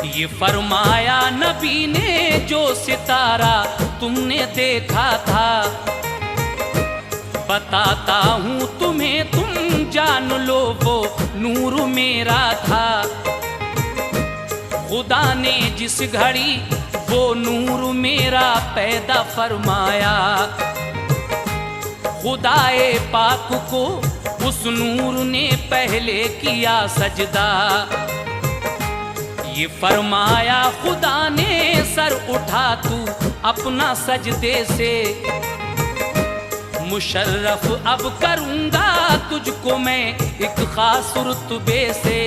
ये फरमाया नबी ने जो सितारा तुमने देखा था, बताता हूँ तुम्हें तुम जान लो वो नूर मेरा था। खुदा ने जिस घड़ी वो नूर मेरा पैदा फरमाया, खुदाए पाक को उस नूर ने पहले किया सजदा। ये फरमाया खुदा ने सर उठा तू अपना सजदे से, मुशर्रफ अब करूंगा तुझको मैं एक खास रुतबे से।